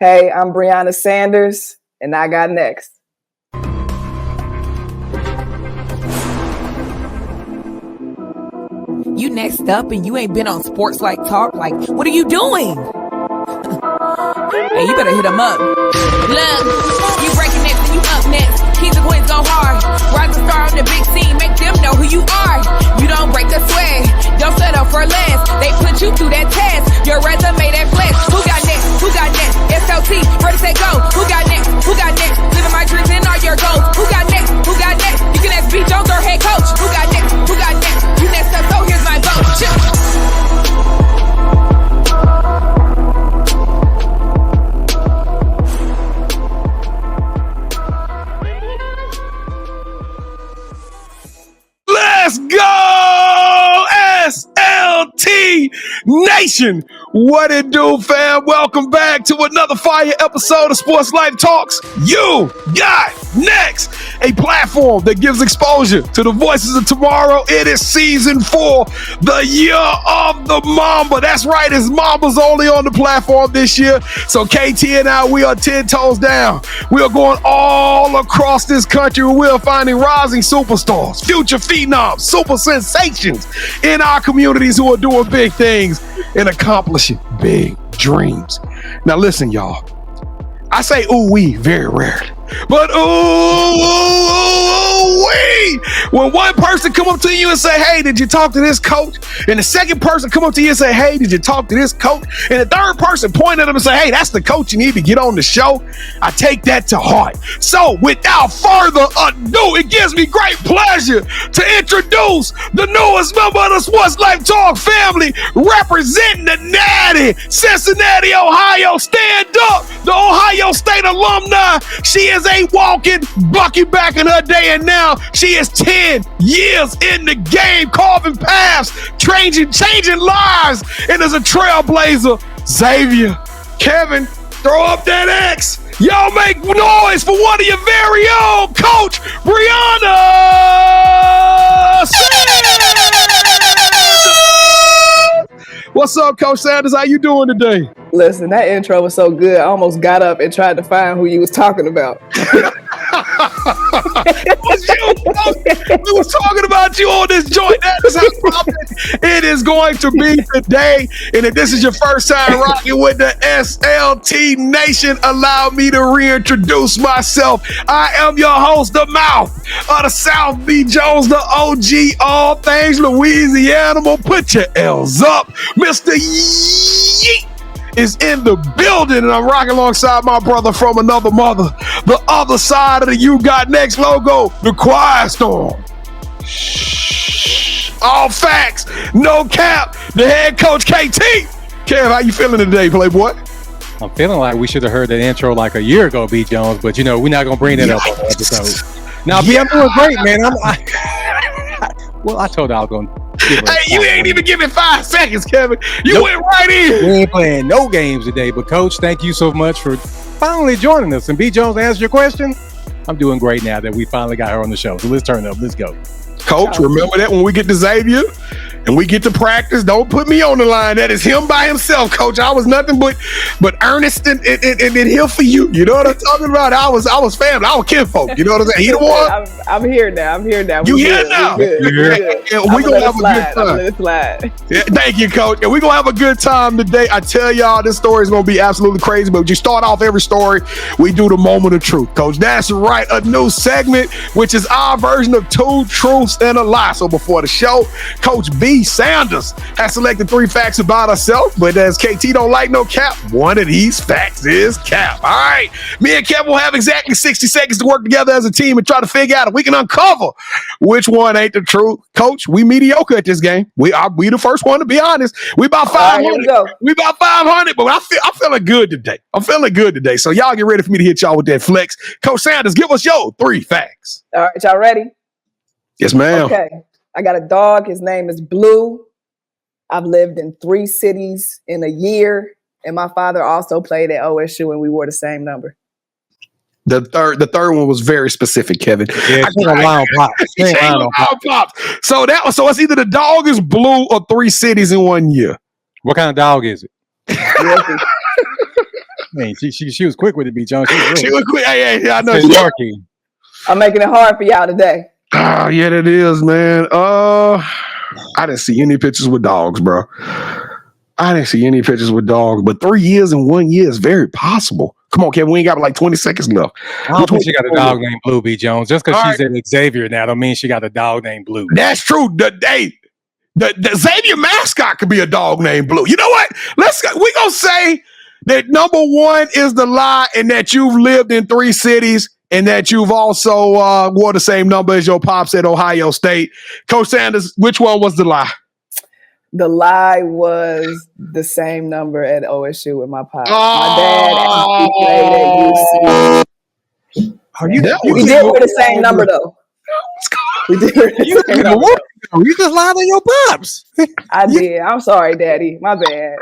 Hey, I'm Brianna Sanders, and I got next. You next up and you ain't been on Sportslifetalk. Like, what are you doing? Hey, you better hit him up. Look, you breaking next and you up next. Kings and queens go hard. Rise and star on the big scene. Make them know who you are. You don't break a sweat. Don't settle for less. They put you through that test. Your resume that flex. Who got next? Who got next? SLT, ready, set, go. Who got next? Who got next? Living my dreams and all your goals. Who got next? Who got next? You can ask B. Jones or head coach. Who got next? Who got next? You next up, so here's my vote. Chill. Let's go, SLT Nation. What it do, fam? Welcome back to another fire episode of Sports Life Talks. You got next, a platform that gives exposure to the voices of tomorrow. It is season 4, the year of the Mamba. That's right, it's Mambas only on the platform this year. So KT and I, we are 10 toes down. We are going all across this country. We are finding rising superstars, future phenoms, super sensations in our communities who are doing big things and accomplishing big dreams. Now listen, y'all. I say ooh-wee very rarely, but ooh-wee. When one person come up to you and say, hey, did you talk to this coach? And the second person come up to you and say, hey, did you talk to this coach? And the third person point at them and say, hey, that's the coach you need to get on the show. I take that to heart. So without further ado, it gives me great pleasure to introduce the newest member of the Sports Life Talk family, representing the natty Cincinnati, Ohio. Stand up, the Ohio State alumni. She is a walking bucket back in her day, and now she is 10 years in the game, carving paths, changing lives, and is a trailblazer. Xavier, Kevin, throw up that X. Y'all make noise for one of your very own, Coach Brianna Sanders. What's up, Coach Sanders? How you doing today? Listen, that intro was so good. I almost got up and tried to find who you was talking about. We was talking about you on this joint. That is how poppin' it is going to be today. And if this is your first time rocking with the SLT Nation, allow me to reintroduce myself. I am your host, the mouth of the South, B. Jones, the OG, all things Louisiana. Put your L's up. Mr. Yeet is in the building, and I'm rocking alongside my brother from another mother, the other side of the You Got Next logo, the Quiet Storm. Shh. All facts, no cap, the head coach KT. Kev, how you feeling today, Playboy? I'm feeling like we should have heard that intro like a year ago, B. Jones, but you know, we're not going to bring that up on the episode. Now, B, I'm doing great, man. Well, I told you I was going to. Hey, you ain't even giving 5 seconds, Kevin. You went right in. We ain't playing no games today, but Coach, thank you so much for finally joining us. And B. Jones, to answer your question, I'm doing great now that we finally got her on the show. So let's turn up. Let's go. Coach, remember that when we get to Xavier and we get to practice, don't put me on the line. That is him by himself, Coach. I was nothing but earnest and here for you. You know what I'm talking about? I was family. I was kinfolk. You know what I'm saying? He the one. I'm here now. You here now? We're gonna have a good time. Let it slide. Yeah, thank you, Coach. And we're gonna have a good time today. I tell y'all, this story is gonna be absolutely crazy. But you start off every story, we do the moment of truth, Coach. That's right, a new segment, which is our version of 2 truths and a lie. So before the show, Coach B. Sanders has selected 3 facts about herself, but as KT don't like no cap, one of these facts is cap. All right, me and Kev will have exactly 60 seconds to work together as a team and try to figure out if we can uncover which one ain't the truth. Coach, we mediocre at this game. We the first one, to be honest. We about 500. Right, we about 500, but I'm feeling good today. So y'all get ready for me to hit y'all with that flex. Coach Sanders, give us your 3 facts. All right, y'all ready? Yes, ma'am. Okay. I got a dog. His name is Blue. I've lived in 3 cities in a year. And my father also played at OSU and we wore the same number. The third one was very specific, Kevin. Yeah, wild pops. So it's either the dog is Blue or 3 cities in 1 year. What kind of dog is it? Man, she was quick with it, B. Jones. She was quick. Hey, I know. Yorkie. I'm making it hard for y'all today. Oh, yeah, that is, man. I didn't see any pictures with dogs, bro. I didn't see any pictures with dogs, but 3 years and 1 year is very possible. Come on, Kevin. We ain't got like 20 seconds left. I don't think she got a dog named Blue, B. Jones. Just because she's at Xavier now don't mean she got a dog named Blue. That's true. The Xavier mascot could be a dog named Blue. You know what? We gonna say that number one is the lie, and that you've lived in 3 cities, and that you've also wore the same number as your pops at Ohio State. Coach Sanders, which one was the lie? The lie was the same number at OSU with my pops. My dad actually played at UC. We did wear the same number though. We did wear the same number. You just lied on your pops. I did. I'm sorry, Daddy. My bad.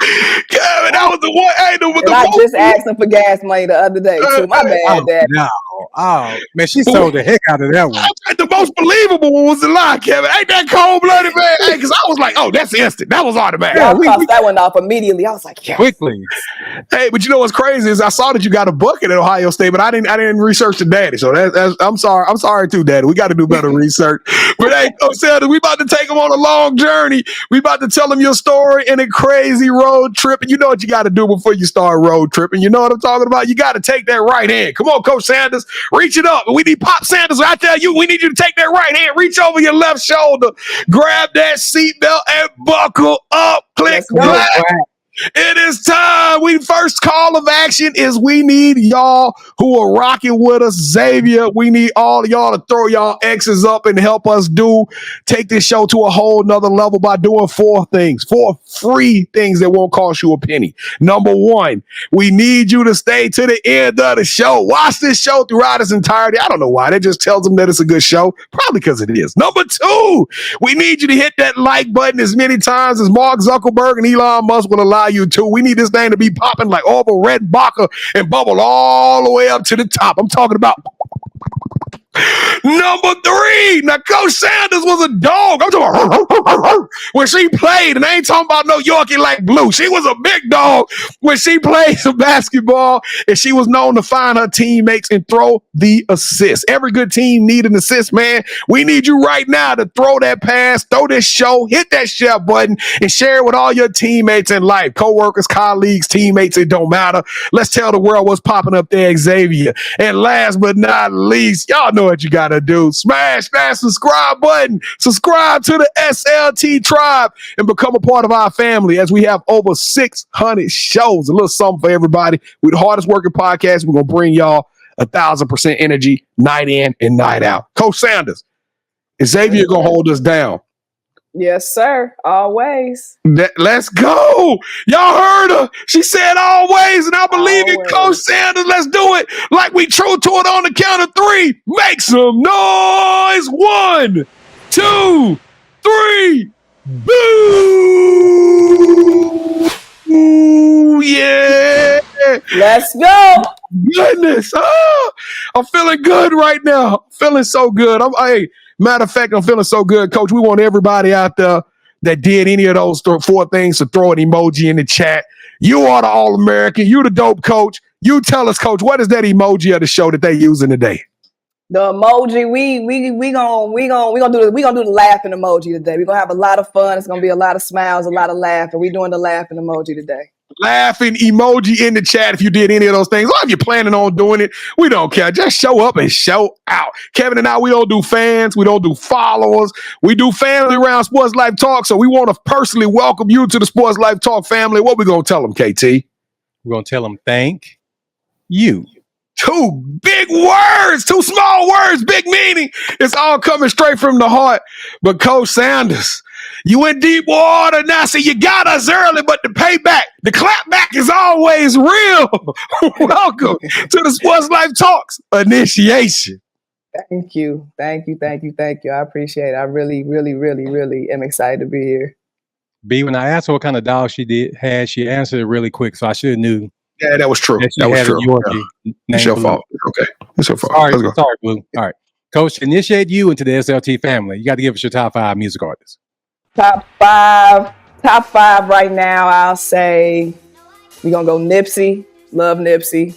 Kevin, that was the one. Hey, I just asked him for gas money the other day too. My bad, Daddy. No. Oh, man, she sold the heck out of that one. The most believable one was the lie, Kevin. Ain't that cold-blooded, man? Hey, because I was like, oh, that's instant. That was automatic. Yeah, I crossed that one off immediately. I was like, yes. Quickly. Hey, but you know what's crazy is I saw that you got a bucket at Ohio State, but I didn't research the daddy. So that's I'm sorry. I'm sorry too, Daddy. We got to do better research. But hey, Coach Sanders, we about to take him on a long journey. We about to tell him your story in a crazy road trip. And you know what you got to do before you start road tripping. You know what I'm talking about? You got to take that right hand. Come on, Coach Sanders. Reach it up. We need Pop Sanders out there. We need you to take that right hand. Reach over your left shoulder. Grab that seatbelt and buckle up. Click clack. It is time. First call of action is we need y'all who are rocking with us. Xavier, we need all of y'all to throw y'all X's up and help us take this show to a whole nother level by doing 4 free things that won't cost you a penny. Number 1, we need you to stay to the end of the show. Watch this show throughout its entirety. I don't know why. That just tells them that it's a good show. Probably because it is. Number 2, we need you to hit that like button as many times as Mark Zuckerberg and Elon Musk will allow you to. We need this thing to be popping like Orville Redenbacher and bubble all the way up to the top. I'm talking about number 3. Now, Coach Sanders was a dog. I'm talking about when she played, and I ain't talking about no Yorkie like Blue. She was a big dog when she played some basketball, and she was known to find her teammates and throw the assist. Every good team need an assist, man. We need you right now to throw that pass, throw this show, hit that share button, and share it with all your teammates in life, coworkers, colleagues, teammates. It don't matter. Let's tell the world what's popping up there, Xavier. And last but not least, y'all know what you got to do. Smash that subscribe button. Subscribe to the SLT tribe and become a part of our family as we have over 600 shows. A little something for everybody. We're the hardest working podcast. We're going to bring y'all 1,000% energy night in and night out. Coach Sanders, is Xavier going to hold us down? Yes, sir. Always. Let's go. Y'all heard her. She said always, and I believe in Coach Sanders. Let's do it like we true to it on the count of 3. Make some noise. 1, 2, 3. Boo! Ooh, yeah. Let's go. Goodness. I'm feeling good right now. Feeling so good. Matter of fact, I'm feeling so good, Coach. We want everybody out there that did any of those 4 things to throw an emoji in the chat. You are the All-American. You the dope coach. You tell us, Coach, what is that emoji of the show that they using today? The emoji, we gonna do the laughing emoji today. We're gonna have a lot of fun. It's gonna be a lot of smiles, a lot of laughing. We're doing the laughing emoji today. Laughing emoji in the chat if you did any of those things. Or if you're planning on doing it, we don't care. Just show up and show out. Kevin and I, we don't do fans. We don't do followers. We do family around Sports Life Talk. So we want to personally welcome you to the Sports Life Talk family. What we going to tell them, KT? We're going to tell them thank you. 2 big words, 2 small words, big meaning. It's all coming straight from the heart. But Coach Sanders, you in deep water now. So you got us early, but the payback, the clapback is always real. Welcome to the Sports Life Talks Initiation. Thank you. I appreciate it. I really, really, really, really am excited to be here. B, when I asked her what kind of dog she had, she answered it really quick, so I should have knew. Yeah, that was true. That was true. It's your fault. Okay. It's your fault. Sorry, Blue. All right. Coach, initiate you into the SLT family. You got to give us your top 5 music artists. Top five right now, I'll say we're going to go Nipsey, Love Nipsey.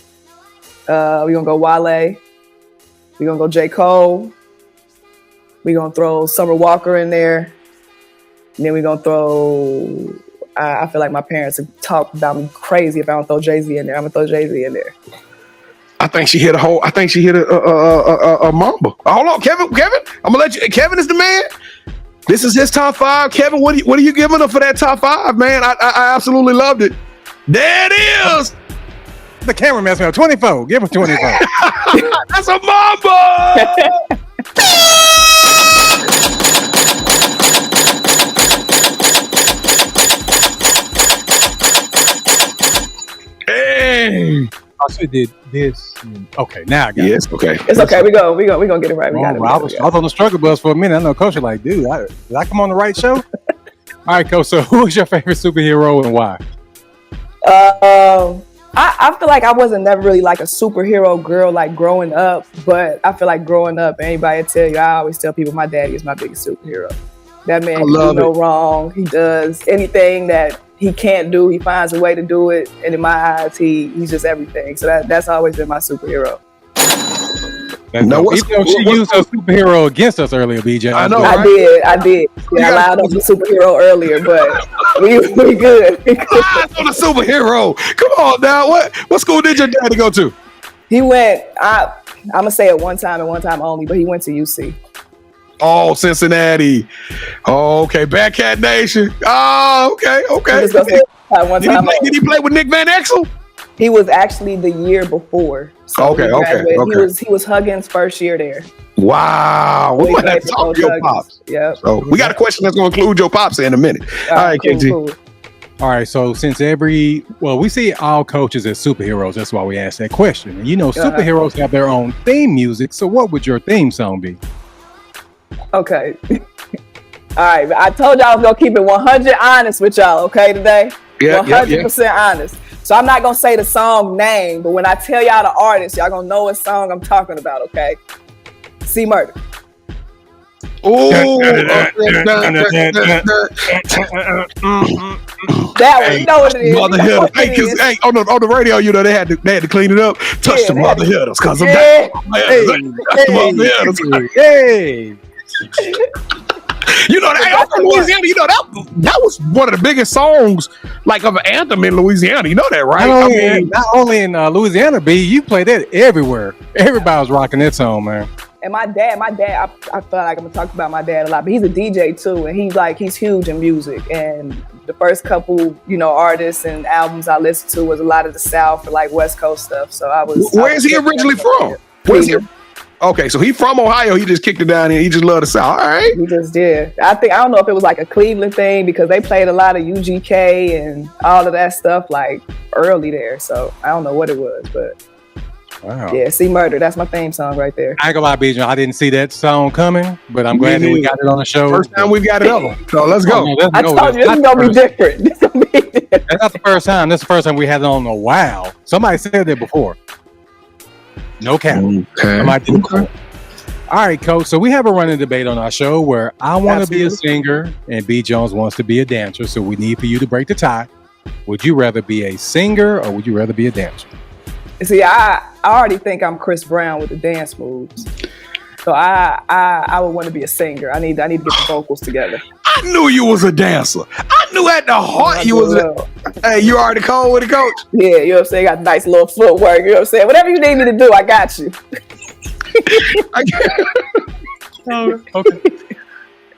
We're gonna go Wale. We're gonna go J. Cole. We're gonna throw Summer Walker in there. And then we're gonna throw. I feel like my parents have talked about me crazy if I don't throw Jay-Z in there. I'm gonna throw Jay-Z in there. I think she hit a mamba. Hold on, Kevin. I'm gonna let you. Kevin is the man. This is his top 5. Kevin, what are you giving up for that top 5, man? I absolutely loved it. There it is. The camera messed me up. 24. Give him 24. That's a mamba. Hey. I should did this. Okay, now I got Yes, okay. It's okay. We gonna get it right. We got it. I was on the struggle bus for a minute. I know Coach was like, dude, did I come on the right show? All right, Coach. So who is your favorite superhero and why? I feel like I wasn't never really like a superhero girl like growing up, but I feel like growing up, anybody tell you, I always tell people my daddy is my biggest superhero. That man can do no wrong. He does anything that he can't do. He finds a way to do it. And in my eyes, he's just everything. So that's always been my superhero. Even though she used her superhero against us earlier, BJ. I know. Right? I did. Yeah, I lied on the superhero earlier, but we good. I'm a superhero. Come on now. What school did your daddy go to? He went, I'm going to say it one time and one time only, but he went to UC. Oh, Cincinnati. Oh, okay. Bad Cat Nation. Oh, okay. Did he play with Nick Van Exel? He was actually the year before. So okay. He was Huggins' first year there. Wow. We might have to talk to your pops. Yeah. So we got a question that's going to include your pops in a minute. All right, KT. Cool. All right, so since we see all coaches as superheroes, that's why we asked that question. And superheroes have their own theme music. So what would your theme song be? Okay. All right. I told y'all I was going to keep it 100 honest with y'all, okay, today? 100% honest. So I'm not going to say the song name, but when I tell y'all the artist, y'all going to know what song I'm talking about, okay? C Murder. Oh, that one, you know what it is. Mother hitters. Hey, on the radio, they had to clean it up. Touch the mother hitters, cause I'm Hey. I'm from Louisiana. That was one of the biggest songs, like of an anthem in Louisiana. You know that, right? Not only in Louisiana, B, you played that everywhere. Everybody was rocking that song, man. And my dad, I feel like I'm gonna talk about my dad a lot, but he's a DJ too, and he's huge in music. And the first couple, artists and albums I listened to was a lot of the South or like West Coast stuff. So Where is he originally from? Where's he? Okay, so he from Ohio. He just kicked it down here. He just loved the South. All right. He just did. I don't know if it was like a Cleveland thing because they played a lot of UGK and all of that stuff like early there. So I don't know what it was, but wow. Yeah, C Murder. That's my theme song right there. I ain't gonna lie, BJ. I didn't see that song coming, but I'm glad that we got it on the show. First time we've got it ever. So let's go. I told you this is gonna be different. That's not the first time. This is the first time we had it on in a while. Somebody said that before. No cap. Okay. All right, Coach. So we have a running debate on our show where I want to be a singer and B. Jones wants to be a dancer. So we need for you to break the tie. Would you rather be a singer or would you rather be a dancer? See, I already think I'm Chris Brown with the dance moves. So I would want to be a singer. I need to get the vocals together. I knew you was a dancer. I knew at the heart you was Hey, you already called with it, Coach? Yeah, you know what I'm saying? Got nice little footwork. You know what I'm saying? Whatever you need me to do, I got you. Okay.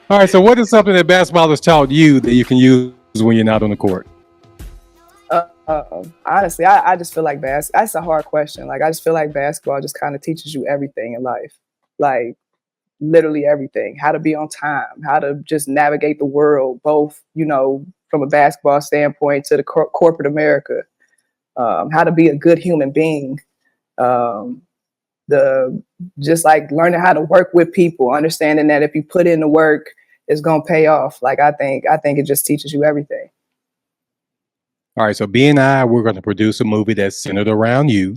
All right, so what is something that basketball has taught you that you can use when you're not on the court? Honestly, I just feel like that's a hard question. Like, I just feel like basketball just kind of teaches you everything in life. Like, literally everything. How to be on time, how to just navigate the world, both, from a basketball standpoint to the corporate America, how to be a good human being, just like learning how to work with people, understanding that if you put in the work, it's going to pay off. Like, I think it just teaches you everything. All right, so B and I, we're going to produce a movie that's centered around you.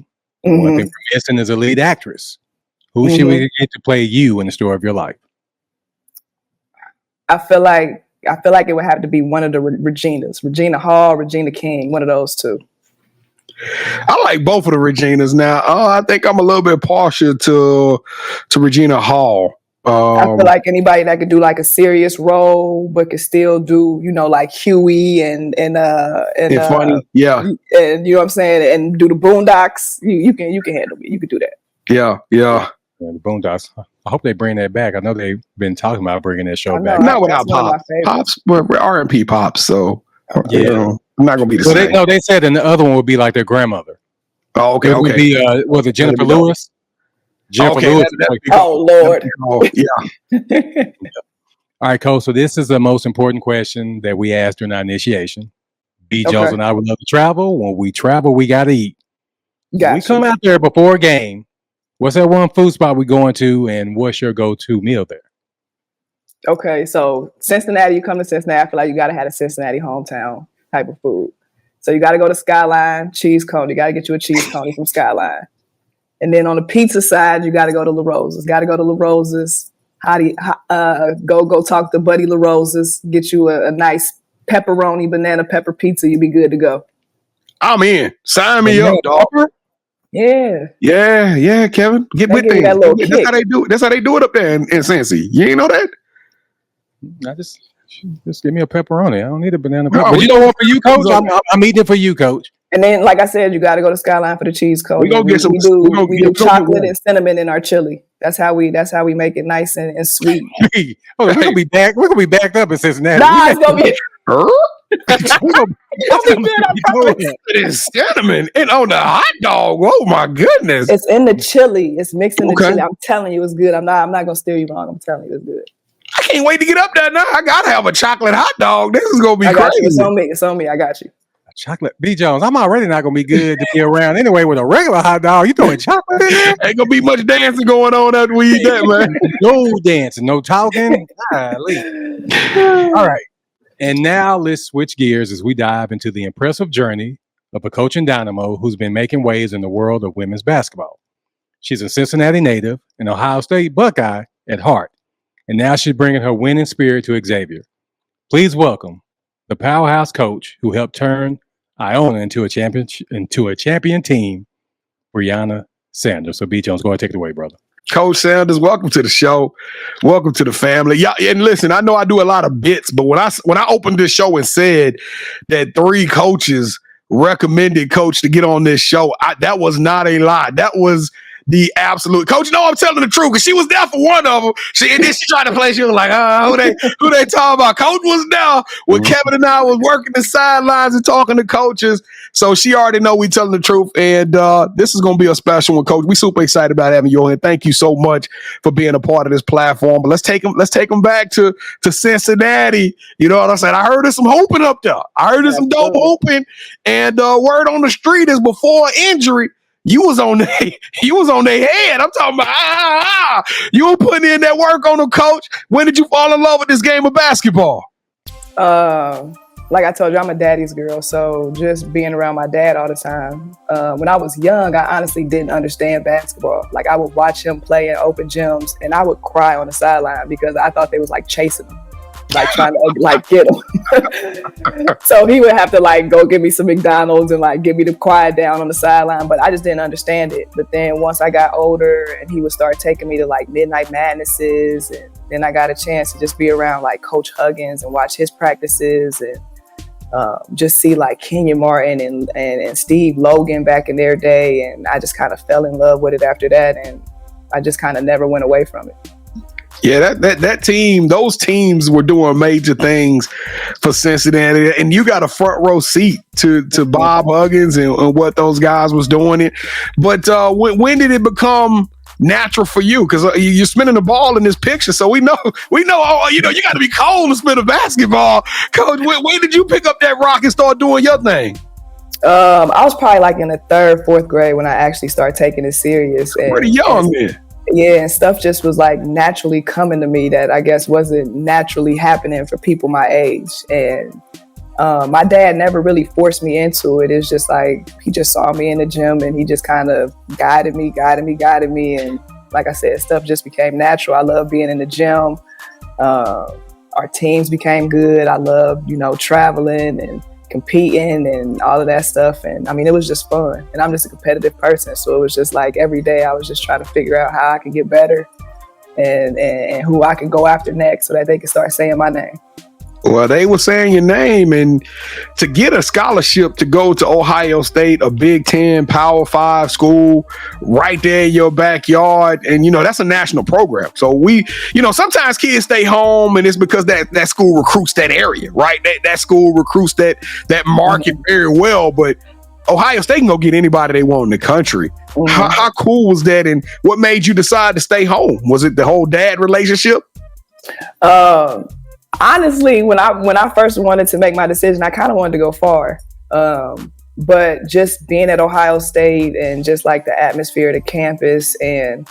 Mm-hmm. One thing we're missing is a lead actress. Who should we get to play you in the story of your life? I feel like it would have to be one of the Reginas, Regina Hall, Regina King, one of those two. I like both of the Reginas now. I think I'm a little bit partial to Regina Hall. I feel like anybody that could do like a serious role, but could still do, like Huey and funny, yeah, and you know what I'm saying, and do the Boondocks. You can handle me. You can do that. Yeah. The Boondocks. I hope they bring that back. I know they've been talking about bringing that show back. Not without Pops. We're R&P Pops, so yeah, I'm not gonna be the same. They said, and the other one would be like their grandmother. Oh, okay. It would be was it Jennifer Lewis? Jennifer Lewis. Oh Lord. Yeah. All right, Coach. So this is the most important question that we asked during our initiation. B. Jones and I would love to travel. When we travel, we gotta eat. We come out there before a game. What's that one food spot we going to, and what's your go-to meal there? Okay, so Cincinnati, you come to Cincinnati, I feel like you got to have a Cincinnati hometown type of food. So you got to go to Skyline, cheese cone. You got to get you a cheese cone from Skyline. And then on the pizza side, you got to go to La Rosa's. Got to go to La Rosa's. Go talk to Buddy La Rosa's. Get you a nice pepperoni banana pepper pizza. You be good to go. I'm in. Sign me up, dog. Yeah, Kevin. Get with things. That's how they do it. That's how they do it up there in Cincy. You ain't know that? I just give me a pepperoni. I don't need a banana pepper. But you know what? For you, Coach, I'm eating it for you, Coach. And then, like I said, you got to go to Skyline for the cheese cone. We gonna get some. We do chocolate and cinnamon in our chili. That's how we make it nice and sweet. We're gonna be back. We're gonna be backed up in Cincinnati. Nah, it's gonna be. It's cinnamon and on the hot dog. Oh my goodness! It's in the chili. It's mixed in the chili. I'm telling you, it's good. I'm not gonna steer you wrong. I'm telling you, it's good. I can't wait to get up there now. I gotta have a chocolate hot dog. This is gonna be crazy. It's on me. I got you. Chocolate B. Jones. I'm already not gonna be good to be around anyway with a regular hot dog. You throwing chocolate in there? Ain't gonna be much dancing going on after we eat that, man. No dancing, no talking. All right. And now let's switch gears as we dive into the impressive journey of a coaching dynamo who's been making waves in the world of women's basketball. She's a Cincinnati native, an Ohio State Buckeye at heart, and now she's bringing her winning spirit to Xavier. Please welcome the powerhouse coach who helped turn Iona into a champion team, Brianna Sanders. So B. Jones, go ahead, take it away, brother. Coach Sanders, welcome to the show. Welcome to the family. Yeah, and listen, I know I do a lot of bits, but when I opened this show and said that 3 coaches recommended Coach to get on this show, that was not a lie. That was the absolute. Coach, I'm telling the truth because she was there for one of them. And then she tried to play. She was like, who they talking about? Coach was there when Kevin and I was working the sidelines and talking to coaches. So she already know we telling the truth. And this is going to be a special one, Coach. We super excited about having you on here. Thank you so much for being a part of this platform. But let's take them back to Cincinnati. You know what I'm saying? I heard there's some hoping up there. I heard there's some dope hoping. And word on the street is before injury, you was on their head. I'm talking about you were putting in that work on them, Coach. When did you fall in love with this game of basketball? Like I told you, I'm a daddy's girl, so just being around my dad all the time. When I was young, I honestly didn't understand basketball. Like I would watch him play in open gyms, and I would cry on the sideline because I thought they was like chasing him, like trying to like get him. So he would have to like go get me some McDonald's and like get me to quiet down on the sideline, but I just didn't understand it. But then once I got older and he would start taking me to like Midnight Madnesses, and then I got a chance to just be around like Coach Huggins and watch his practices and just see like Kenyon Martin and Steve Logan back in their day. And I just kind of fell in love with it after that. And I just kind of never went away from it. Yeah, that team, those teams were doing major things for Cincinnati, and you got a front row seat to Bob Huggins and what those guys was doing it. But when did it become natural for you? Because you're spinning the ball in this picture, so we know. You got to be cold to spin a basketball, Coach. When did you pick up that rock and start doing your thing? I was probably like in the 3rd, 4th grade when I actually started taking it serious. Pretty young then. Yeah, and stuff just was like naturally coming to me that I guess wasn't naturally happening for people my age. And my dad never really forced me into it. It's just like he just saw me in the gym and he just kind of guided me. And like I said, stuff just became natural. I love being in the gym. Our teams became good. I loved, traveling and competing and all of that stuff. And I mean, it was just fun. And I'm just a competitive person. So it was just like every day I was just trying to figure out how I could get better and who I could go after next so that they could start saying my name. Well, they were saying your name, and to get a scholarship to go to Ohio State, a Big Ten Power 5 school right there in your backyard, and that's a national program. So we, sometimes kids stay home, and it's because that school recruits that area, right? That school recruits that market very well, but Ohio State can go get anybody they want in the country. How cool was that, and what made you decide to stay home? Was it the whole dad relationship? Honestly, when I first wanted to make my decision, I kind of wanted to go far. But just being at Ohio State and just like the atmosphere of the campus and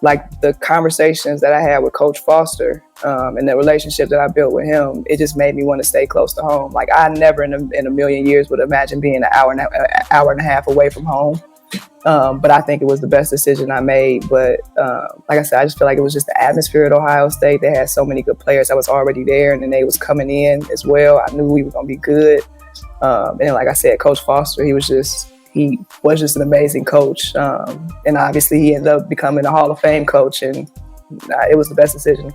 like the conversations that I had with Coach Foster and the relationship that I built with him, it just made me want to stay close to home. Like I never in a million years would imagine being an hour and a half away from home. But I think it was the best decision I made. But like I said, I just feel like it was just the atmosphere at Ohio State. They had so many good players that was already there, and then they was coming in as well. I knew we were going to be good. And like I said, Coach Foster, he was just an amazing coach. And obviously he ended up becoming a Hall of Fame coach, and it was the best decision.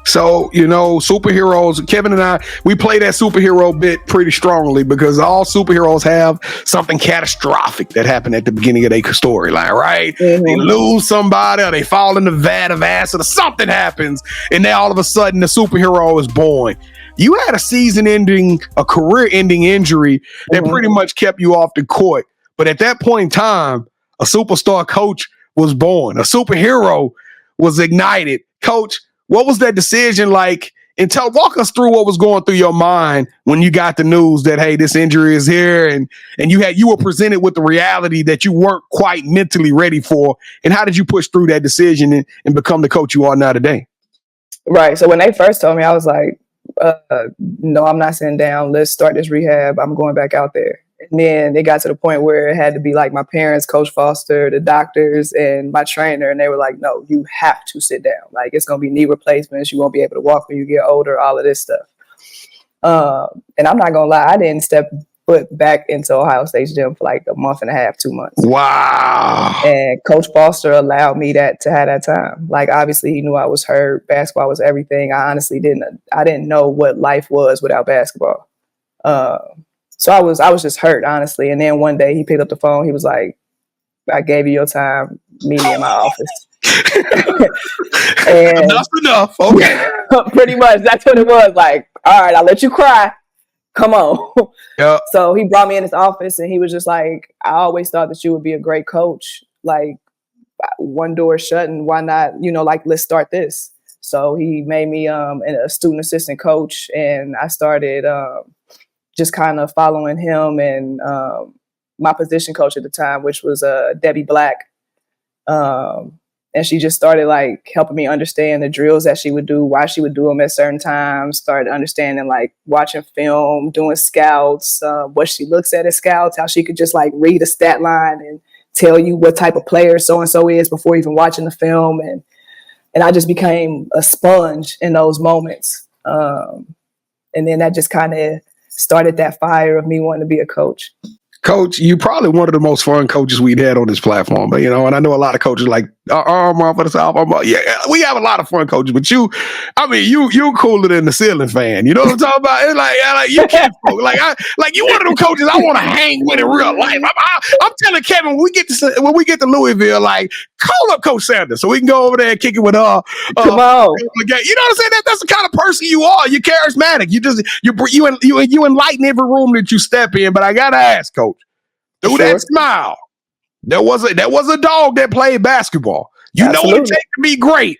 So, superheroes, Kevin and I, we play that superhero bit pretty strongly because all superheroes have something catastrophic that happened at the beginning of their storyline, right? Mm-hmm. They lose somebody, or they fall in the vat of acid, or something happens, and then all of a sudden the superhero is born. You had a career-ending injury that pretty much kept you off the court. But at that point in time, a superstar coach was born. A superhero was ignited. Coach, what was that decision like? And walk us through what was going through your mind when you got the news that, hey, this injury is here, and you were presented with the reality that you weren't quite mentally ready for. And how did you push through that decision and become the coach you are now today? Right. So when they first told me, I was like, no, I'm not sitting down. Let's start this rehab. I'm going back out there. And then it got to the point where it had to be like my parents, Coach Foster, the doctors, and my trainer. And they were like, no, you have to sit down. Like, it's going to be knee replacements. You won't be able to walk when you get older, all of this stuff. And I'm not going to lie, I didn't step foot back into Ohio State's gym for like a month and a half, 2 months. Wow. And Coach Foster allowed me to have that time. Like, obviously he knew I was hurt. Basketball was everything. I honestly didn't know what life was without basketball. So I was just hurt, honestly. And then one day he picked up the phone. He was like, I gave you your time. Meet me in my office. And Enough's enough. Okay. Pretty much. That's what it was. Like, all right, I'll let you cry. Come on. Yep. So he brought me in his office and he was just like, I always thought that you would be a great coach. Like, one door shut, and why not, let's start this. So he made me a student assistant coach, and I started just kind of following him and my position coach at the time, which was Debbie Black. And she just started like helping me understand the drills that she would do, why she would do them at certain times, started understanding like watching film, doing scouts, what she looks at as scouts, how she could just like read a stat line and tell you what type of player so-and-so is before even watching the film. And I just became a sponge in those moments. And then that just kind of started that fire of me wanting to be a coach. Coach, you're probably one of the most fun coaches we've had on this platform. But, and I know a lot of coaches like, arm for the South. Yeah, we have a lot of fun coaches, but you're cooler than the ceiling fan. You know what I'm talking about? It's like you can't, like you one of them coaches I want to hang with in real life. I'm telling Kevin, when we get to Louisville, like, call up Coach Sanders so we can go over there and kick it with her. Come on. You know what I'm saying? That's the kind of person you are. You're charismatic. You enlighten every room that you step in. But I gotta ask, Coach, through that smile, there was a dog that played basketball. You Absolutely. Know what it takes to be great.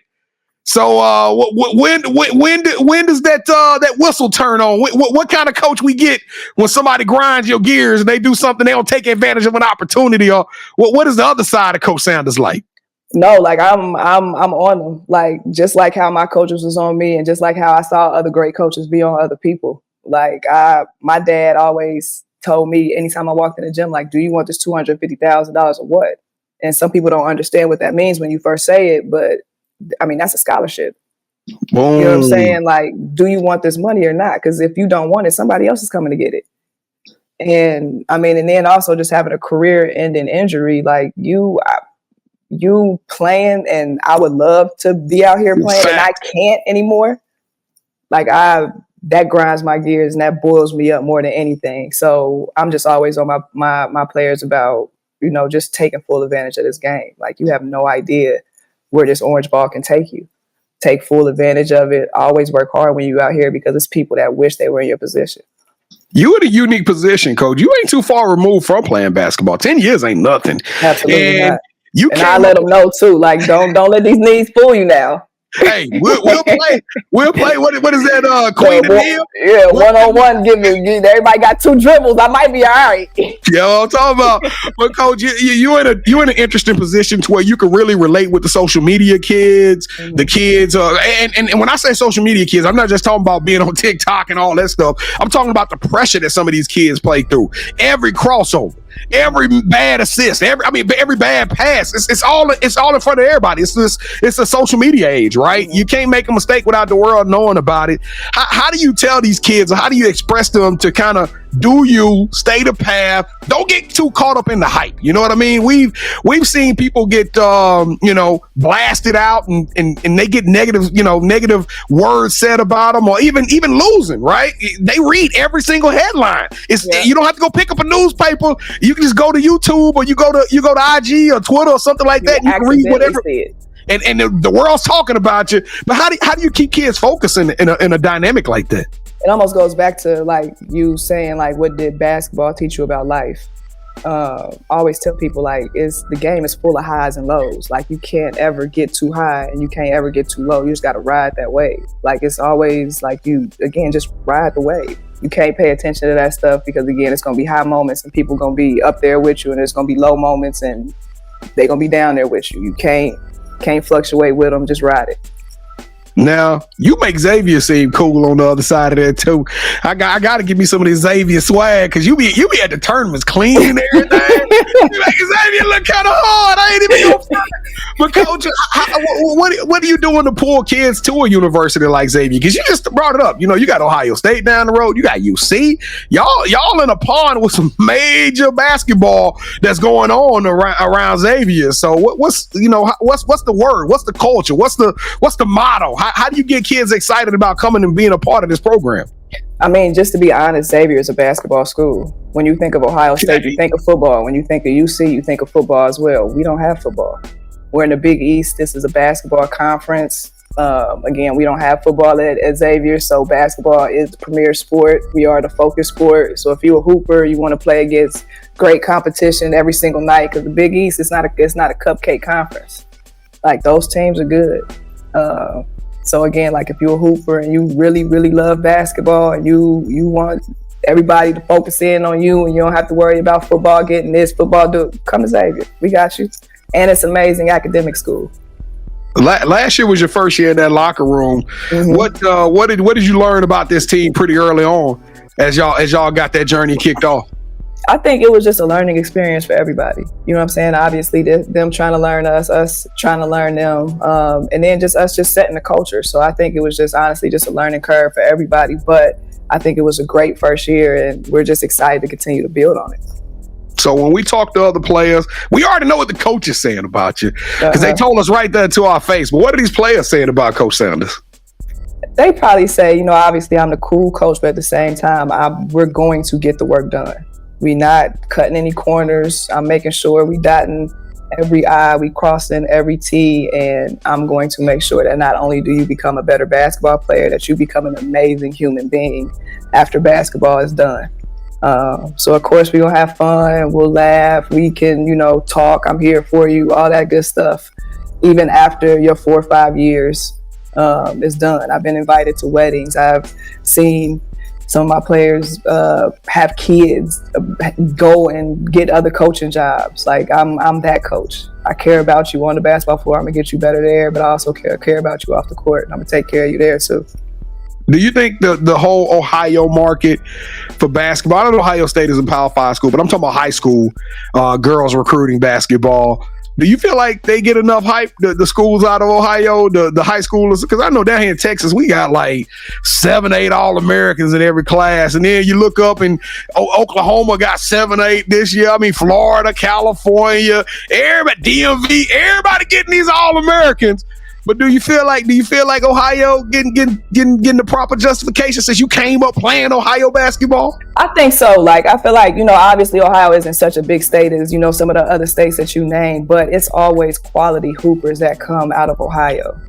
So when does that whistle turn on? What kind of coach we get when somebody grinds your gears and they do something, they don't take advantage of an opportunity? Or what is the other side of Coach Sanders like? No, like I'm on them. Like, just like how my coaches was on me, and just like how I saw other great coaches be on other people. Like my dad always told me anytime I walked in the gym, like, do you want this $250,000 or what? And some people don't understand what that means when you first say it, but I mean, that's a scholarship. Boom. You know what I'm saying? Like, do you want this money or not? Because if you don't want it, somebody else is coming to get it. And I mean, and then also just having a career-ending injury, like you playing, and I would love to be out here playing, and I can't anymore. Like that grinds my gears and that boils me up more than anything. So I'm just always on my players about, you know, just taking full advantage of this game. Like, you have no idea where this orange ball can take you. Take full advantage of it. Always work hard when you out here, because it's people that wish they were in your position. You in a unique position, Coach. You ain't too far removed from playing basketball. 10 years ain't nothing. Absolutely not. I let them know too. Like, don't let these knees fool you now. Hey, we'll play. We'll play. What is that? Queen of the Hill? Yeah, 1-on-1. Give everybody got 2 dribbles. I might be all right. Yeah, I'm talking about. But Coach, you in an interesting position to where you can really relate with the social media kids, the kids. And when I say social media kids, I'm not just talking about being on TikTok and all that stuff. I'm talking about the pressure that some of these kids play through. Every crossover, every bad assist, every bad pass. It's all in front of everybody. It's a social media age, right? You can't make a mistake without the world knowing about it. How do you tell these kids, or how do you express them to kind of stay the path? Don't get too caught up in the hype. You know what I mean? We've seen people get blasted out and they get negative words said about them, or even losing, right? They read every single headline. You don't have to go pick up a newspaper. You can just go to YouTube, or you go to IG or Twitter or something like that. And you can read whatever. And the world's talking about you. But how do you keep kids focusing in a dynamic like that? It almost goes back to like you saying, like, what did basketball teach you about life? I always tell people, like, the game is full of highs and lows. Like, you can't ever get too high and you can't ever get too low. You just got to ride that wave. Like, it's always like just ride the wave. You can't pay attention to that stuff, because again, it's going to be high moments and people going to be up there with you, and there's going to be low moments and they're going to be down there with you. You can't fluctuate with them. Just ride it. Now, you make Xavier seem cool on the other side of that too. I got to give me some of this Xavier swag, because you be at the tournaments clean and everything. You make Xavier look kind of hard. I ain't even gonna front. But Coach, what are you doing to pull kids to a university like Xavier? Because you just brought it up. You know, you got Ohio State down the road. You got UC. Y'all in a pond with some major basketball that's going on around Xavier. So what's the word? What's the culture? What's the motto? How do you get kids excited about coming and being a part of this program? I mean, just to be honest, Xavier is a basketball school. When you think of Ohio State, you think of football. When you think of UC, you think of football as well. We don't have football. We're in the Big East. This is a basketball conference. Again, we don't have football at Xavier, so basketball is the premier sport. We are the focus sport. So if you're a hooper, you want to play against great competition every single night, because the Big East is not a cupcake conference. Like, those teams are good. So again, like, if you're a hooper and you really, really love basketball and you want everybody to focus in on you and you don't have to worry about football getting this, come to Xavier. We got you. And it's amazing academic school. Last year was your first year in that locker room. Mm-hmm. What did you learn about this team pretty early on as y'all got that journey kicked off? I think it was just a learning experience for everybody. You know what I'm saying? Obviously, them trying to learn us trying to learn them, and then just us just setting the culture. So I think it was just honestly just a learning curve for everybody. But I think it was a great first year, and we're just excited to continue to build on it. So when we talk to other players, we already know what the coach is saying about you, because they told us right there to our face. But what are these players saying about Coach Sanders? They probably say, obviously I'm the cool coach, but at the same time, we're going to get the work done. We're not cutting any corners. I'm making sure we dotting every I, we crossing every T, and I'm going to make sure that not only do you become a better basketball player, that you become an amazing human being after basketball is done. So of course we're gonna have fun, we'll laugh, we can, talk, I'm here for you, all that good stuff. Even after your 4 or 5 years is done. I've been invited to weddings. I've seen some of my players have kids, go and get other coaching jobs. Like, I'm that coach. I care about you on the basketball floor. I'm gonna get you better there, but I also care about you off the court, and I'm gonna take care of you there too. Do you think the whole Ohio market for basketball, I don't know Ohio State is a Power 5 school, but I'm talking about high school girls recruiting basketball. Do you feel like they get enough hype, the schools out of Ohio, the high schoolers? Because I know down here in Texas, we got like 7, 8 All-Americans in every class. And then you look up and Oklahoma got 7, 8 this year. I mean, Florida, California, everybody, DMV, everybody getting these All-Americans. But do you feel like Ohio getting the proper justification since you came up playing Ohio basketball? I think so. Like, I feel like, obviously Ohio isn't such a big state as, some of the other states that you named, but it's always quality hoopers that come out of Ohio.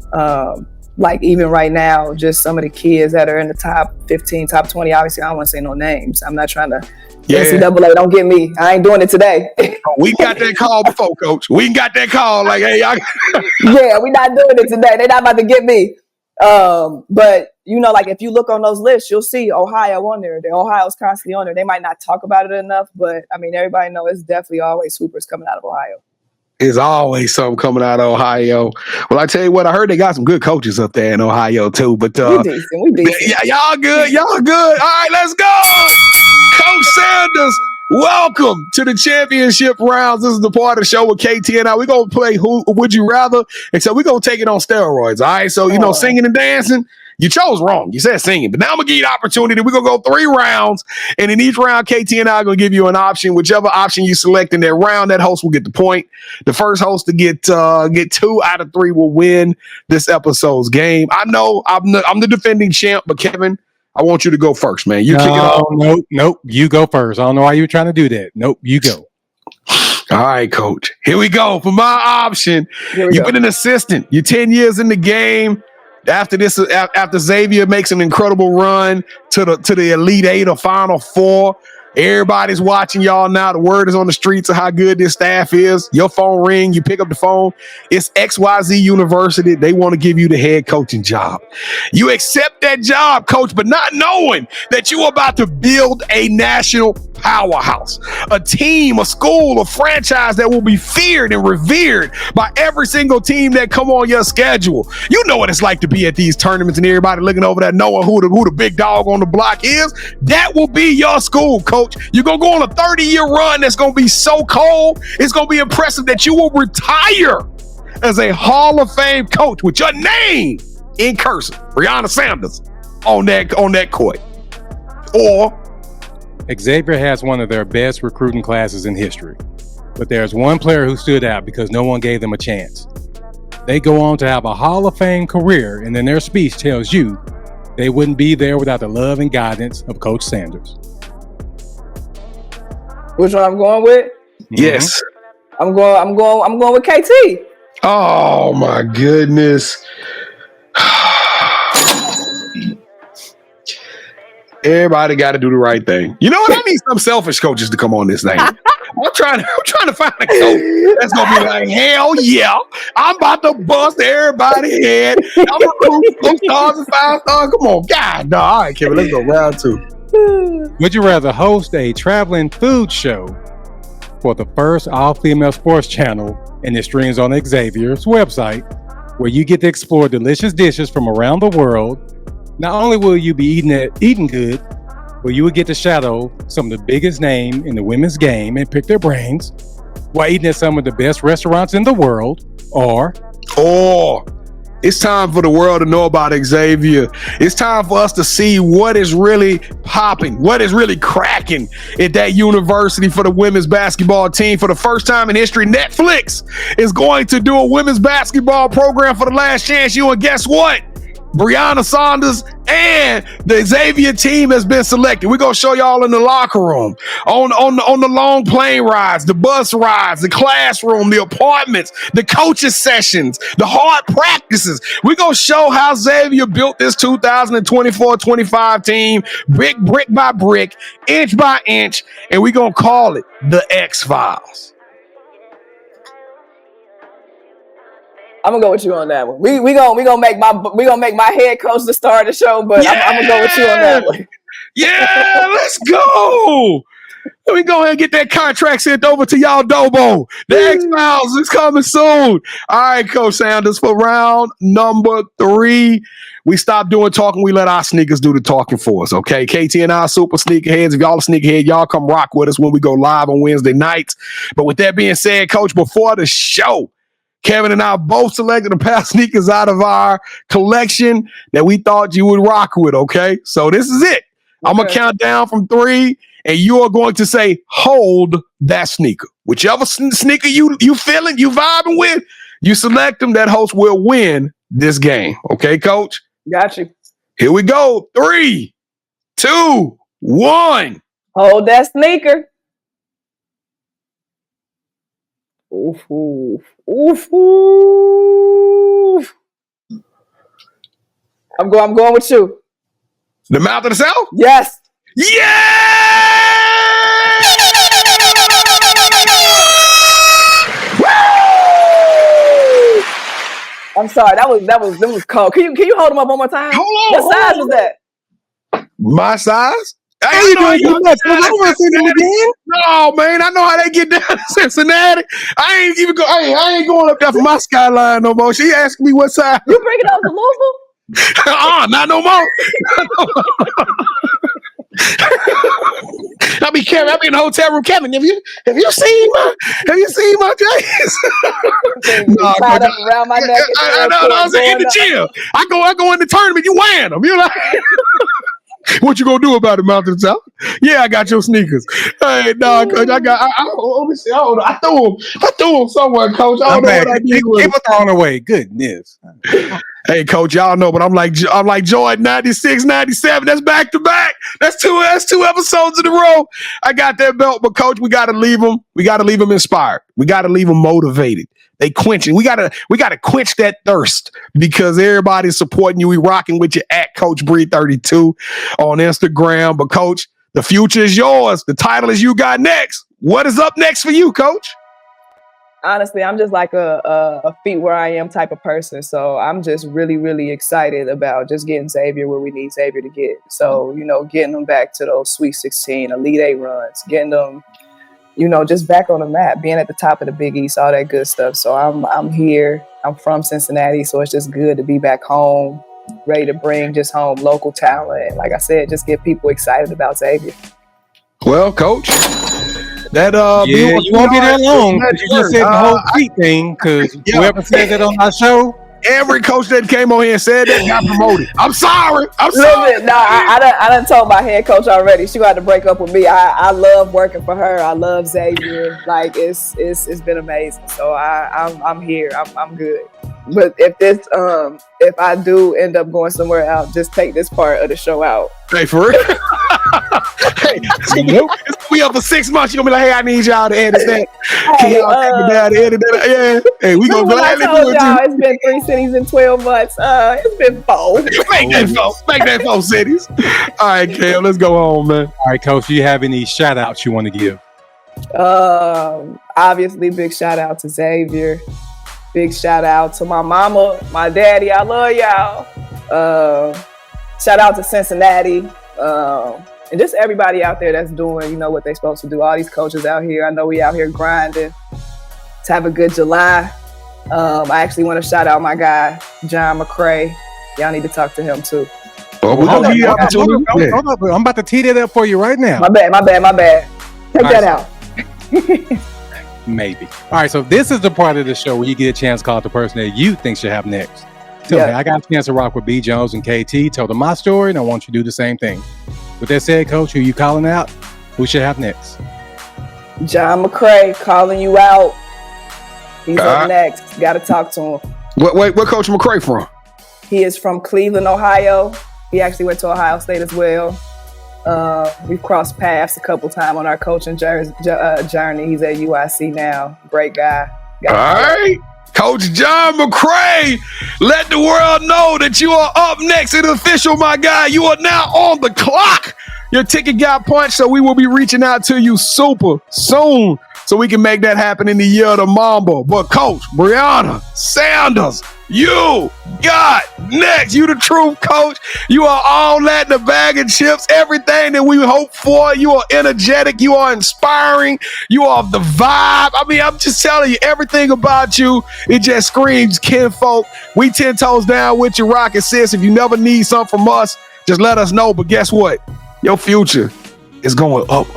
Like even right now, just some of the kids that are in the top 15, top 20, obviously I don't want to say no names. I'm not trying to NCAA, don't get me. I ain't doing it today. We got that call before, Coach. We got that call like, hey, yeah, we not doing it today. They're not about to get me. But like if you look on those lists, you'll see Ohio on there. Ohio's constantly on there. They might not talk about it enough, but I mean, everybody knows it's definitely always hoopers coming out of Ohio. There's always something coming out of Ohio. Well, I tell you what, I heard they got some good coaches up there in Ohio too. But we decent. Yeah, y'all good. All right, let's go. Coach Sanders, welcome to the championship rounds. This is the part of the show with KT and I. We're going to play Who Would You Rather? And so we're going to take it on steroids. All right. So, singing and dancing. You chose wrong. You said singing, but now I'm going to give you the opportunity. We're going to go 3 rounds. And in each round, KT and I are going to give you an option. Whichever option you select in that round, that host will get the point. The first host to get 2 out of 3 will win this episode's game. I know I'm the defending champ, but Kevin, I want you to go first, man. You kick it off. Nope. You go first. I don't know why you're trying to do that. Nope, you go. All right, Coach. Here we go. For my option, you've been an assistant. You're 10 years in the game. After Xavier makes an incredible run to the Elite 8 or Final 4, everybody's watching y'all now. The word is on the streets of how good this staff is. Your phone ring, you pick up the phone. It's XYZ University. They want to give you the head coaching job. You accept that job, Coach, but not knowing that you are about to build a national powerhouse, a team, a school, a franchise that will be feared and revered by every single team that come on your schedule. You know what it's like to be at these tournaments and everybody looking over there knowing who the big dog on the block is. That will be your school, Coach. You're going to go on a 30-year run that's going to be so cold. It's going to be impressive that you will retire as a Hall of Fame coach with your name in cursive, Brianna Sanders, on that court. Or Xavier has one of their best recruiting classes in history, but there's one player who stood out because no one gave them a chance. They go on to have a Hall of Fame career, and then their speech tells you they wouldn't be there without the love and guidance of Coach Sanders. Which one I'm going with? Yes. I'm going with KT. Oh my goodness. Everybody got to do the right thing. You know what? I need some selfish coaches to come on this thing. I'm trying to find a coach that's gonna be like, hell yeah, I'm about to bust everybody's head. I'm recruiting 4 stars and 5 stars. Come on, God, no. All right, Kevin, let's go round 2. Would you rather host a traveling food show for the first all-female sports channel, and it streams on Xavier's website, where you get to explore delicious dishes from around the world? Not only will you be eating good, but you will get to shadow some of the biggest names in the women's game and pick their brains while eating at some of the best restaurants in the world. Or it's time for the world to know about Xavier. It's time for us to see what is really popping, what is really cracking at that university for the women's basketball team. For the first time in history, Netflix is going to do a women's basketball program for the Last Chance U. And guess what? Brianna Sanders and the Xavier team has been selected. We're going to show y'all in the locker room, on the long plane rides, the bus rides, the classroom, the apartments, the coaches sessions, the hard practices. We're going to show how Xavier built this 2024-25 team brick by brick, inch by inch, and we're going to call it the X-Files. I'm gonna go with you on that one. We gonna make my head coach the star of the show, but I'm gonna go with you on that one. Yeah, let's go. Let me go ahead and get that contract sent over to y'all, Dobo. The X-Files is coming soon. All right, Coach Sanders, for round number 3, we stop doing talking. We let our sneakers do the talking for us, okay? KT and I are super sneakerheads. If y'all are sneakerhead, y'all come rock with us when we go live on Wednesday nights. But with that being said, Coach, before the show, Kevin and I both selected a pair of sneakers out of our collection that we thought you would rock with, okay? So this is it. I'm going to count down from 3, and you are going to say, hold that sneaker. Whichever sneaker you feeling, you vibing with, you select them, that host will win this game. Okay, Coach? Got you. Here we go. 3, 2, 1. Hold that sneaker. Oof, oof, oof, oof. I'm going with you. The Mouth of the South? Yes. Yeah! I'm sorry. That was cold. Can you hold them up one more time? Hold on. What size was that? My size? No, man, I know how they get down to Cincinnati. I ain't going up there for my skyline no more. She asked me what size. You bring it up to Louisville? Not no more. I be in the hotel room. Kevin, have you seen my J's? Tied up around my neck. I was in the gym. I go in the tournament. You wearing them? You like? What you gonna do about it, Mouth of the South? Yeah, I got your sneakers. Hey, no, Coach, let me see. I threw them somewhere, Coach. I don't know what I did with them. Thrown away. Goodness. Hey, Coach, y'all know, but I'm like Jordan 96, 97. That's back to back. That's two episodes in a row. I got that belt, but Coach, we gotta leave them. We gotta leave them inspired. We gotta leave them motivated. They quenching. We gotta quench that thirst because everybody's supporting you. We rocking with you at Coach Bree 32 on Instagram. But Coach, the future is yours. The title is You Got Next. What is up next for you, Coach? Honestly, I'm just like a feet where I am type of person. So I'm just really, really excited about just getting Xavier where we need Xavier to get. So, getting them back to those Sweet 16, Elite 8 runs, getting them, just back on the map, being at the top of the Big East, all that good stuff. So I'm here. I'm from Cincinnati, so it's just good to be back home, ready to bring just home local talent. Like I said, just get people excited about Xavier. Well, Coach, that you won't be that long. You just said the whole feet thing because whoever said that on our show. Every coach that came on here and said that got promoted. I'm sorry. Listen, I done told my head coach already. She got to break up with me. I love working for her. I love Xavier. Like it's been amazing. So I'm here. I'm good. But if I do end up going somewhere else, just take this part of the show out. Hey, for real? Hey, we up for 6 months. You're gonna be like, hey, I need y'all to edit that. Can y'all take it down to edit that? Yeah. Hey, we gonna gladly do it too. It's been 3 cities in 12 months. It's been 4. Make that 4 cities. All right, Cam, let's go on, man. All right, Coach, do you have any shout outs you want to give? Obviously, big shout out to Xavier. Big shout out to my mama, my daddy. I love y'all. Shout out to Cincinnati. And just everybody out there that's doing, what they're supposed to do. All these coaches out here. I know we out here grinding. Let's have a good July. I actually want to shout out my guy, John McCray. Y'all need to talk to him too. I'm about to tee that up for you right now. My bad. Take that out. Maybe. All right, so this is the part of the show where you get a chance to call the person that you think should have next. Tell me, I got a chance to rock with B. Jones and KT. Tell them my story, and I want you to do the same thing. With that said, Coach, who you calling out? Who should have next? John McCray calling you out. He's up next. Got to talk to him. Where Coach McCray from? He is from Cleveland, Ohio. He actually went to Ohio State as well. We've crossed paths a couple times on our coaching journey. He's at UIC now. Great guy. All right. Coach John McCray, let the world know that you are up next. It's official, my guy. You are now on the clock. Your ticket got punched, so we will be reaching out to you super soon so we can make that happen in the year of the Mamba. But Coach Brianna Sanders, You got next. You the truth, coach. You are all that in the bag of chips. Everything that we hope for. You are energetic. You are inspiring. You are the vibe. I mean, I'm just telling you, everything about you, it just screams kinfolk. We 10 toes down with you, Rocket Sis. If you never need something from us, just let us know. But guess what? Your future is going up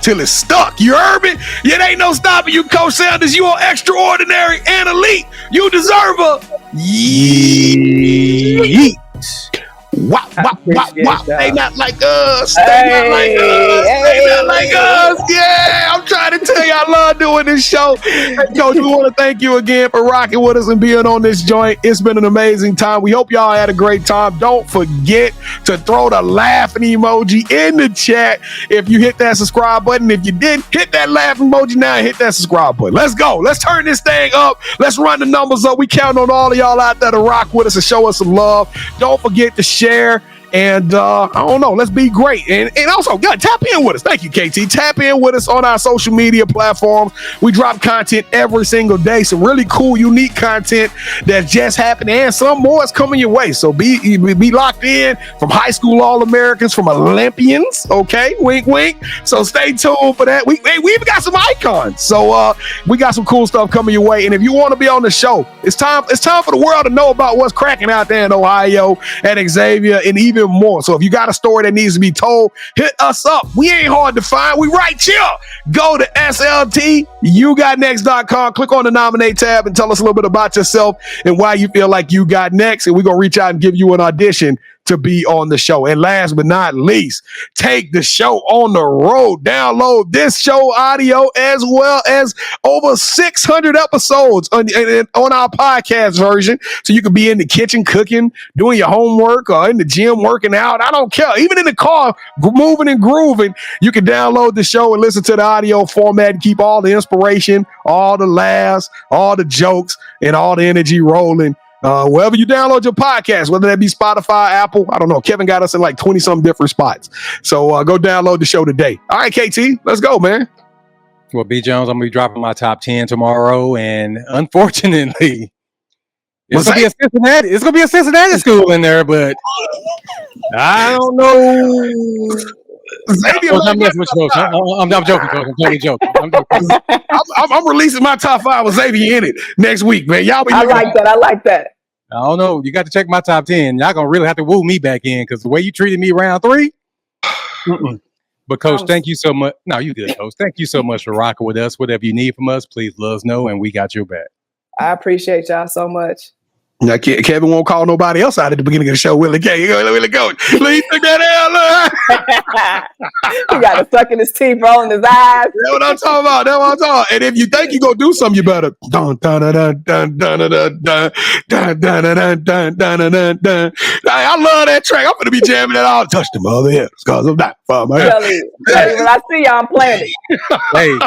till it's stuck. You heard me? It ain't no stopping you, Coach Sanders. You are extraordinary and elite. You deserve a yeet. Wow. They not like us. They not like us. Yeah, I'm trying to tell you, I love doing this show. Hey, Coach, we want to thank you again for rocking with us and being on this joint. It's been an amazing time. We hope y'all had a great time. Don't forget to throw the laughing emoji in the chat if you hit that subscribe button. If you didn't, hit that laughing emoji now and hit that subscribe button. Let's go. Let's turn this thing up. Let's run the numbers up. We count on all of y'all out there to rock with us and show us some love. Don't forget to share. And I don't know, let's be great. And also, God, tap in with us. Thank you, KT. Tap in with us on our social media platforms. We drop content every single day. Some really cool, unique content that's just happening, and some more is coming your way. So be locked in from high school All-Americans, from Olympians. Okay, wink, wink. So stay tuned for that. We even got some icons. So we got some cool stuff coming your way. And if you want to be on the show, it's time for the world to know about what's cracking out there in Ohio at Xavier and even more. So if you got a story that needs to be told, hit us up. We ain't hard to find. We right here. Go to SLTYouGotNext.com. Click on the nominate tab and tell us a little bit about yourself and why you feel like you got next. And we're going to reach out and give you an audition to be on the show. And last but not least, take the show on the road. Download this show audio as well as over 600 episodes on our podcast version. So you can be in the kitchen cooking, doing your homework, or in the gym working out. I don't care. Even in the car, moving and grooving, you can download the show and listen to the audio format and keep all the inspiration, all the laughs, all the jokes, and all the energy rolling. Wherever you download your podcast, whether that be Spotify, Apple, I don't know. Kevin got us in like 20-some different spots. So go download the show today. All right, KT, let's go, man. Well, B. Jones, I'm going to be dropping my top 10 tomorrow. And unfortunately, it's going to be a Cincinnati school in there, but I don't know. Xavier, I'm joking, Coach. I'm totally joking. I'm releasing my top 5 with Xavier in it next week, man. Y'all be I like that. I don't know. You got to check my top 10. Y'all gonna really have to woo me back in because the way you treated me round 3. But Coach, thank you so much. No, you good, Coach. Thank you so much for rocking with us. Whatever you need from us, please let us know, and we got your back. I appreciate y'all so much. Now, Kevin won't call nobody else out at the beginning of the show. Willie K. Willie Coach. He took that He got a suck in his teeth, rolling his eyes. That's what I'm talking about. And if you think you're going to do something, you better. I love that track. I'm going to be jamming that all. Touch the mother hips because I'm not for my head. When I see y'all, I'm playing it. Hey,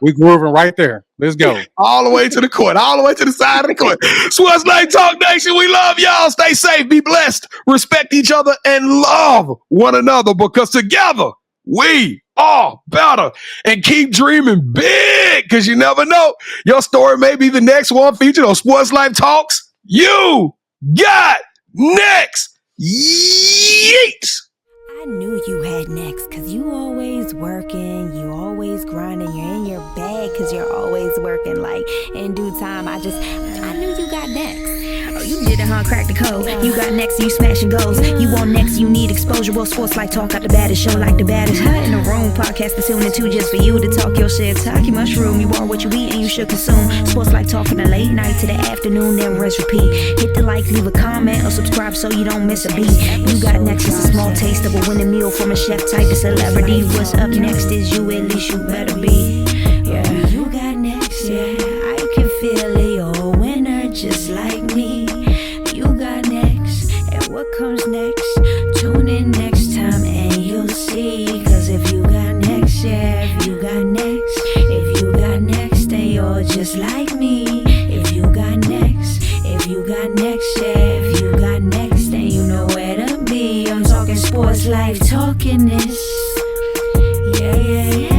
we grooving right there. Let's go. All the way to the court. All the way to the side of the court. Sportslifetalk Nation, we love y'all. Stay safe. Be blessed. Respect each other and love one another because together we are better. And keep dreaming big because you never know. Your story may be the next one featured on Sports Life Talks. You got next. Yeet. I knew you had next because you always working, you always grinding, you're in your bag because you're always working. Like in due time, I knew you got next. Oh, you did it, huh? Crack the code. You got next, you smashing goals. You want next, you need exposure. Well, Sports Like Talk got the baddest show, like the baddest in the room. Podcast to tune into just for you to talk your shit. Talk your mushroom. You are what you eat and you should consume. Sports Like Talk from the late night to the afternoon, then rest repeat. Hit the like, leave a comment, or subscribe so you don't miss a beat. You got next is a small taste of a winning meal from a chef type of celebrity. What's up next is you, at least you better be. Yeah, you got next, yeah. I can feel it, you're a winner just like me. You got next, and what comes next? Tune in next time and you'll see. Cause if you got next, yeah, if you got next, then you're just like me. If you got next, yeah, if you got next, then you know where to be. I'm talking sports life, talking this. Yeah.